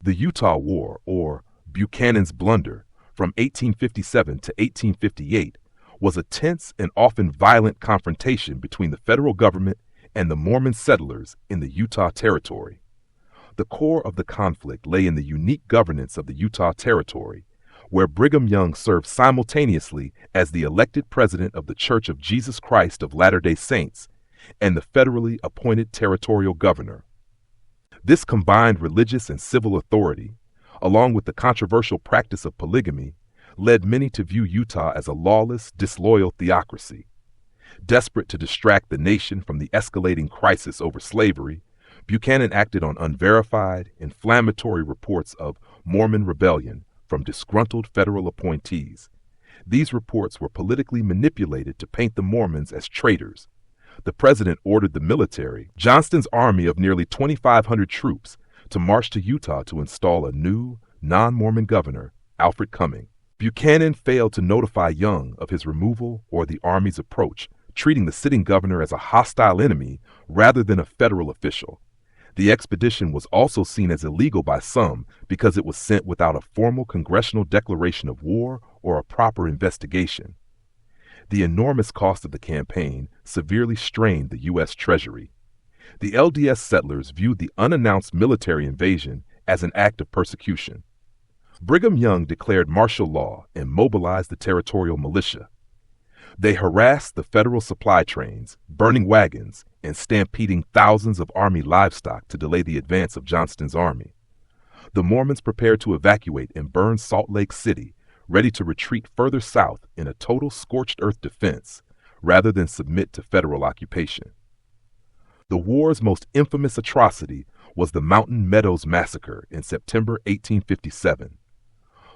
The Utah War, or Buchanan's Blunder, from 1857 to 1858, was a tense and often violent confrontation between the federal government and the Mormon settlers in the Utah Territory. The core of the conflict lay in the unique governance of the Utah Territory, where Brigham Young served simultaneously as the elected president of the Church of Jesus Christ of Latter-day Saints and the federally appointed territorial governor. This combined religious and civil authority, along with the controversial practice of polygamy, led many to view Utah as a lawless, disloyal theocracy. Desperate to distract the nation from the escalating crisis over slavery, Buchanan acted on unverified, inflammatory reports of Mormon rebellion from disgruntled federal appointees. These reports were politically manipulated to paint the Mormons as traitors. The president ordered the military, Johnston's army of nearly 2,500 troops, to march to Utah to install a new, non-Mormon governor, Alfred Cumming. Buchanan failed to notify Young of his removal or the army's approach, treating the sitting governor as a hostile enemy rather than a federal official. The expedition was also seen as illegal by some because it was sent without a formal congressional declaration of war or a proper investigation. The enormous cost of the campaign severely strained the U.S. Treasury. The LDS settlers viewed the unannounced military invasion as an act of persecution. Brigham Young declared martial law and mobilized the territorial militia. They harassed the federal supply trains, burning wagons, and stampeding thousands of army livestock to delay the advance of Johnston's army. The Mormons prepared to evacuate and burn Salt Lake City, ready to retreat further south in a total scorched earth defense, rather than submit to federal occupation. The war's most infamous atrocity was the Mountain Meadows Massacre in September 1857.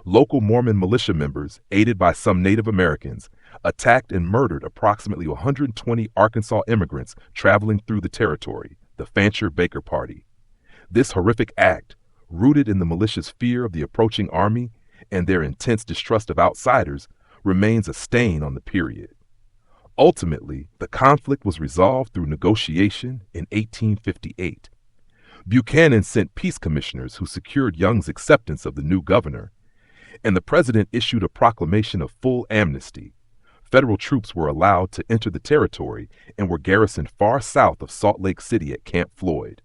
Local Mormon militia members, aided by some Native Americans, attacked and murdered approximately 120 Arkansas immigrants traveling through the territory, the Fancher Baker Party. This horrific act, rooted in the militia's fear of the approaching army and their intense distrust of outsiders, remains a stain on the period. Ultimately, the conflict was resolved through negotiation in 1858. Buchanan sent peace commissioners who secured Young's acceptance of the new governor, and the president issued a proclamation of full amnesty. Federal troops were allowed to enter the territory and were garrisoned far south of Salt Lake City at Camp Floyd.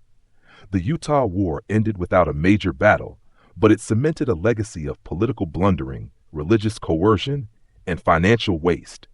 The Utah War ended without a major battle, but it cemented a legacy of political blundering, religious coercion, and financial waste.